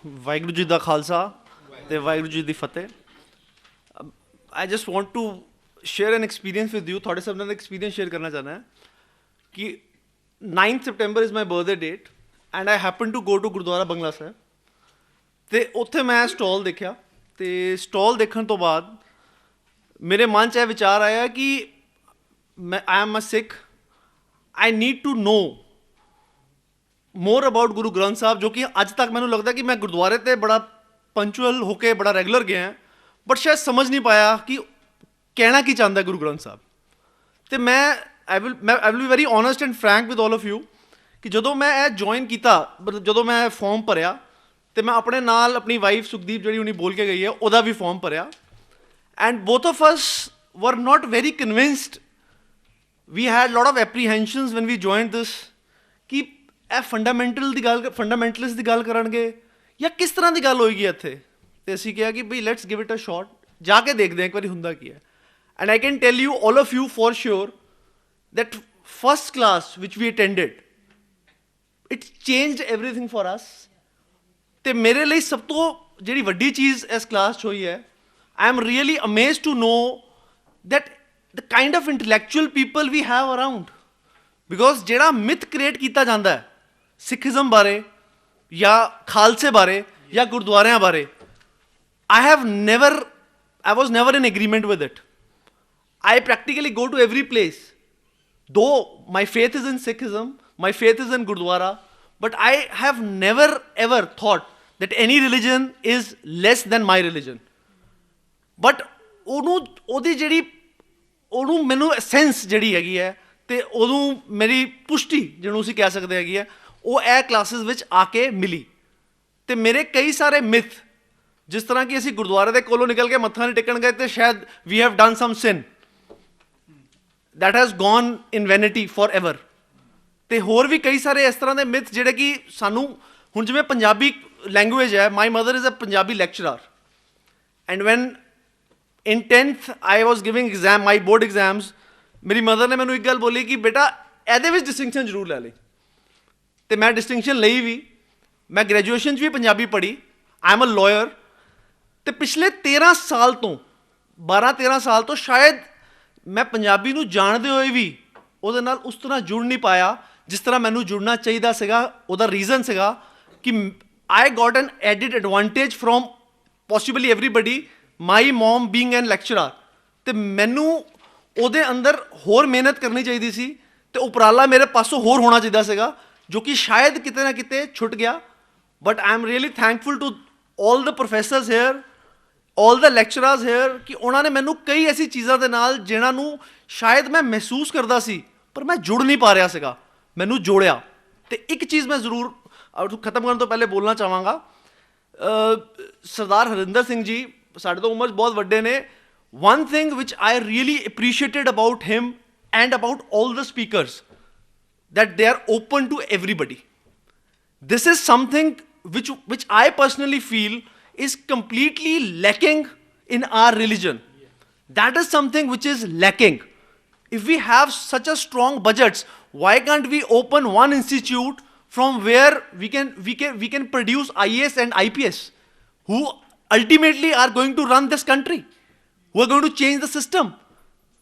ਵਾਹਿਗੁਰੂ ਜੀ ਦਾ ਖਾਲਸਾ ਤੇ ਵਾਹਿਗੁਰੂ ਜੀ ਦੀ ਫਤਿਹ। I just want to share an experience with you. ਤੁਹਾਡੇ ਸਭ ਨਾਲ experience share ਕਰਨਾ ਚਾਹਨਾ ਹੈ ਕਿ 9th September is my birthday date and I happen to go to Gurdwara Bangla Sahib ਤੇ ਉੱਥੇ ਮੈਂ ਸਟਾਲ ਦੇਖਿਆ ਤੇ ਸਟਾਲ ਦੇਖਣ ਤੋਂ ਬਾਅਦ ਮੇਰੇ ਮਨ 'ਚ ਇਹ ਵਿਚਾਰ ਆਇਆ ਕਿ ਮੈਂ I am a Sikh. I need to know more about Guru Granth Sahib, ਜੋ ਕਿ ਅੱਜ ਤੱਕ ਮੈਨੂੰ ਲੱਗਦਾ ਕਿ ਮੈਂ ਗੁਰਦੁਆਰੇ 'ਤੇ ਬੜਾ ਪੰਚੁਅਲ ਹੋ ਕੇ ਬੜਾ ਰੈਗੂਲਰ ਗਿਆ ਬਟ ਸ਼ਾਇਦ ਸਮਝ ਨਹੀਂ ਪਾਇਆ ਕਿ ਕਹਿਣਾ ਕੀ ਚਾਹੁੰਦਾ ਗੁਰੂ ਗ੍ਰੰਥ ਸਾਹਿਬ। ਅਤੇ I will be very honest and frank with all of you ਕਿ ਜਦੋਂ ਮੈਂ ਇਹ ਜੁਆਇਨ ਕੀਤਾ, ਮਤਲਬ ਜਦੋਂ ਮੈਂ ਫੋਰਮ ਭਰਿਆ ਅਤੇ ਮੈਂ ਆਪਣੇ ਨਾਲ ਆਪਣੀ ਵਾਈਫ ਸੁਖਦੀਪ ਜਿਹੜੀ ਉਹਨੇ ਬੋਲ ਕੇ ਗਈ ਹੈ ਉਹਦਾ ਵੀ ਫੋਰਮ ਭਰਿਆ and both of us were not very convinced. We had lot of apprehensions when we joined this ਕਿ ਇਹ ਫੰਡਾਮੈਂਟਲਿਸਟ ਦੀ ਗੱਲ ਕਰਨਗੇ ਜਾਂ ਕਿਸ ਤਰ੍ਹਾਂ ਦੀ ਗੱਲ ਹੋਏਗੀ ਇੱਥੇ। ਅਤੇ ਅਸੀਂ ਕਿਹਾ ਕਿ ਬਈ let's give it a shot, ਜਾ ਕੇ ਦੇਖਦੇ ਹਾਂ ਇੱਕ ਵਾਰੀ ਹੁੰਦਾ ਕੀ ਹੈ। And I can tell you all of you for sure that first class which we attended, it changed everything for us. ਤੇ ਮੇਰੇ ਲਈ ਸਭ ਤੋਂ ਜਿਹੜੀ ਵੱਡੀ ਚੀਜ਼ ਇਸ ਕਲਾਸ 'ਚ ਹੋਈ ਹੈ, I am really amazed to know that the kind of intellectual people we have around. Because ਜਿਹੜਾ ਮਿਥ ਕ੍ਰੀਏਟ ਕੀਤਾ ਜਾਂਦਾ ਹੈ ਸਿੱਖੀਜ਼ਮ ਬਾਰੇ ਜਾਂ ਖਾਲਸੇ ਬਾਰੇ ਜਾਂ ਗੁਰਦੁਆਰਿਆਂ ਬਾਰੇ, I was never in agreement with it. I practically go to every place. Though my faith is in Sikhism, my faith is in Gurdwara, but I have never ever thought that any religion is less than my religion. But ਉਹਨੂੰ ਮੈਨੂੰ sense ਜਿਹੜੀ ਹੈਗੀ ਹੈ ਅਤੇ ਉਹਨੂੰ ਮੇਰੀ ਪੁਸ਼ਟੀ ਜਿਹਨੂੰ ਅਸੀਂ ਕਹਿ ਸਕਦੇ ਹੈਗੀ ਹੈ ਉਹ ਇਹ ਕਲਾਸਿਸ ਵਿੱਚ ਆ ਕੇ ਮਿਲੀ। ਅਤੇ ਮੇਰੇ ਕਈ ਸਾਰੇ ਮਿਥ, ਜਿਸ ਤਰ੍ਹਾਂ ਕਿ ਅਸੀਂ ਗੁਰਦੁਆਰੇ ਦੇ ਕੋਲੋਂ ਨਿਕਲ ਕੇ ਮੱਥਾ ਨਹੀਂ ਟੇਕਣ ਗਏ ਅਤੇ ਸ਼ਾਇਦ we have done some sin that has gone in vanity forever. ਅਤੇ ਹੋਰ ਵੀ ਕਈ ਸਾਰੇ ਇਸ ਤਰ੍ਹਾਂ ਦੇ ਮਿਥ ਜਿਹੜੇ ਕਿ ਸਾਨੂੰ, ਹੁਣ ਜਿਵੇਂ ਪੰਜਾਬੀ ਲੈਂਗੁਏਜ ਹੈ, my mother is a Punjabi lecturer and when in 10th I was giving exam, my board exams, ਮੇਰੀ ਮਦਰ ਨੇ ਮੈਨੂੰ ਇੱਕ ਗੱਲ ਬੋਲੀ ਕਿ ਬੇਟਾ ਇਹਦੇ ਵਿੱਚ ਡਿਸਟਿੰਕਸ਼ਨ ਜ਼ਰੂਰ ਲੈ ਲਈ। ਅਤੇ ਮੈਂ ਡਿਸਟਿੰਕਸ਼ਨ ਲਈ ਵੀ। ਮੈਂ ਗ੍ਰੈਜੂਏਸ਼ਨ 'ਚ ਵੀ ਪੰਜਾਬੀ ਪੜ੍ਹੀ, ਆਈ ਐਮ ਅ ਲਾਇਰ। ਅਤੇ ਪਿਛਲੇ 13 ਸਾਲ ਤੋਂ 12-13 ਸਾਲ ਤੋਂ ਸ਼ਾਇਦ ਮੈਂ ਪੰਜਾਬੀ ਨੂੰ ਜਾਣਦੇ ਹੋਏ ਵੀ ਉਹਦੇ ਨਾਲ ਉਸ ਤਰ੍ਹਾਂ ਜੁੜ ਨਹੀਂ ਪਾਇਆ ਜਿਸ ਤਰ੍ਹਾਂ ਮੈਨੂੰ ਜੁੜਨਾ ਚਾਹੀਦਾ ਸੀਗਾ। ਉਹਦਾ ਰੀਜ਼ਨ ਸੀਗਾ ਕਿ I got an added advantage from possibly everybody, my mom being an lecturer. ਅਤੇ ਮੈਨੂੰ ਉਹਦੇ ਅੰਦਰ ਹੋਰ ਮਿਹਨਤ ਕਰਨੀ ਚਾਹੀਦੀ ਸੀ ਅਤੇ ਉਪਰਾਲਾ ਮੇਰੇ ਪਾਸੋਂ ਹੋਰ ਹੋਣਾ ਚਾਹੀਦਾ ਸੀਗਾ, ਜੋ ਕਿ ਸ਼ਾਇਦ ਕਿਤੇ ਨਾ ਕਿਤੇ ਛੁੱਟ ਗਿਆ। But I am really thankful to all the professors here, all the lecturers here, ਕਿ ਉਹਨਾਂ ਨੇ ਮੈਨੂੰ ਕਈ ਐਸੀ ਚੀਜ਼ਾਂ ਦੇ ਨਾਲ ਜਿਨ੍ਹਾਂ ਨੂੰ ਸ਼ਾਇਦ ਮੈਂ ਮਹਿਸੂਸ ਕਰਦਾ ਸੀ ਪਰ ਮੈਂ ਜੁੜ ਨਹੀਂ ਪਾ ਰਿਹਾ ਸੀਗਾ, ਮੈਨੂੰ ਜੋੜਿਆ। ਅਤੇ ਇੱਕ ਚੀਜ਼ ਮੈਂ ਜ਼ਰੂਰ ਖਤਮ ਕਰਨ ਤੋਂ ਪਹਿਲੇ ਬੋਲਣਾ ਚਾਹਾਂਗਾ, ਸਰਦਾਰ ਹਰਿੰਦਰ ਸਿੰਘ ਜੀ ਸਾਡੇ ਤੋਂ ਉਮਰ 'ਚ ਬਹੁਤ ਵੱਡੇ ਨੇ। One thing which I really appreciated about him and about all the speakers, that they are open to everybody. This is something which I personally feel is completely lacking in our religion. That is something which is lacking. If we have such a strong budgets, why can't we open one institute from where we can produce IAS and IPS who ultimately are going to run this country, who are going to change the system?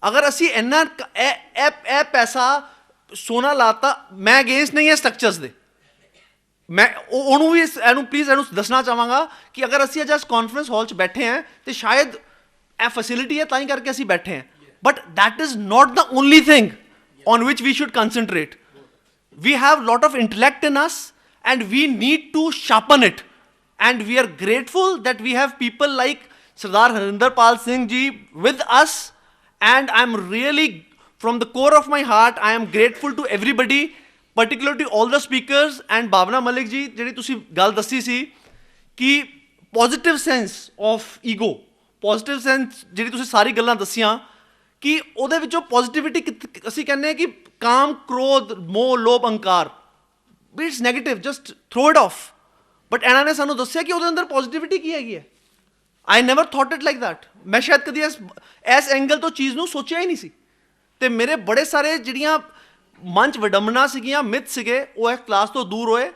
ਅਗਰ ਅਸੀਂ ਇੰਨਾ ਇਹ ਪੈਸਾ ਸੋਨਾ ਲਾਤਾ, ਮੈਂ against ਨਹੀਂ ਹੈ ਸਟਰਕਚਰਸ ਦੇ, ਮੈਂ ਉਹਨੂੰ ਵੀ ਇਹਨੂੰ ਪਲੀਜ਼ ਇਹਨੂੰ ਦੱਸਣਾ ਚਾਹਾਂਗਾ ਕਿ ਅਗਰ ਅਸੀਂ ਅੱਜ ਇਸ ਕਾਨਫਰੰਸ ਹਾਲ 'ਚ ਬੈਠੇ ਹਾਂ ਅਤੇ ਸ਼ਾਇਦ ਇਹ ਫੈਸਿਲਿਟੀ ਹੈ ਤਾਂ ਹੀ ਕਰਕੇ ਅਸੀਂ ਬੈਠੇ ਹਾਂ, but that is not the only thing on which we should concentrate. We have lot of intellect in us and we need to sharpen it and we are grateful that we have people like Sardar Harinderpal Singh ji with us and I am really from the core of my heart, I am grateful to everybody, particularly to all the speakers and Bhavna Malik ji, ਜਿਹੜੀ ਤੁਸੀਂ ਗੱਲ ਦੱਸੀ ਸੀ ਕਿ positive sense of ego, positive sense ਜਿਹੜੀ ਤੁਸੀਂ ਸਾਰੀ ਗੱਲਾਂ ਦੱਸੀਆਂ ਕਿ ਉਹਦੇ ਵਿੱਚੋਂ ਪੋਜ਼ੀਟਿਵਿਟੀ ਅਸੀਂ ਕਹਿੰਦੇ ਹਾਂ ਕਿ ਕਾਮ, ਕ੍ਰੋਧ, ਮੋਹ, ਲੋਭ, ਅਹੰਕਾਰ, we it's negative, just throw it off. But ਇਹਨਾਂ ਨੇ ਸਾਨੂੰ ਦੱਸਿਆ ਕਿ ਉਹਦੇ ਅੰਦਰ ਪੋਜ਼ੀਟਿਵਿਟੀ ਕੀ ਹੈਗੀ ਹੈ। I never thought it like that. ਮੈਂ ਸ਼ਾਇਦ ਕਦੀ ਇਸ ਐਂਗਲ ਤੋਂ ਚੀਜ਼ ਨੂੰ ਸੋਚਿਆ ਹੀ ਨਹੀਂ ਸੀ। ਅਤੇ ਮੇਰੇ ਬੜੇ ਸਾਰੇ ਜਿਹੜੀਆਂ ਮਨ 'ਚ ਵਿਡੰਬਨਾ ਸੀਗੀਆਂ, ਮਿੱਥ ਸੀਗੇ, ਉਹ ਇਸ ਕਲਾਸ ਤੋਂ ਦੂਰ ਹੋਏ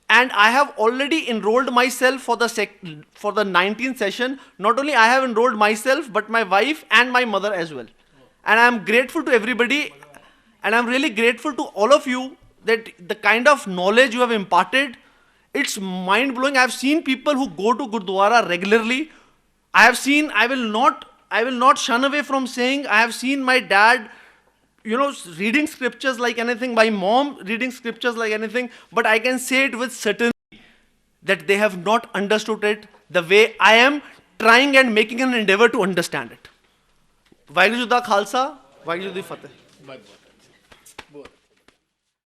and I have already enrolled myself for the 19th session. Not only I have enrolled myself, but my wife and my mother as well. And I am grateful to everybody, and I'm really grateful to all of you that the kind of knowledge you have imparted, it's mind blowing. I've seen people who go to Gurdwara regularly. I will not shun away from saying, I have seen my dad, reading scriptures like anything, my mom reading scriptures like anything, but I can say it with certainty that they have not understood it the way I am trying and making an endeavor to understand it. Vaheguru Ji da Khalsa, Vaheguru Ji di Fateh.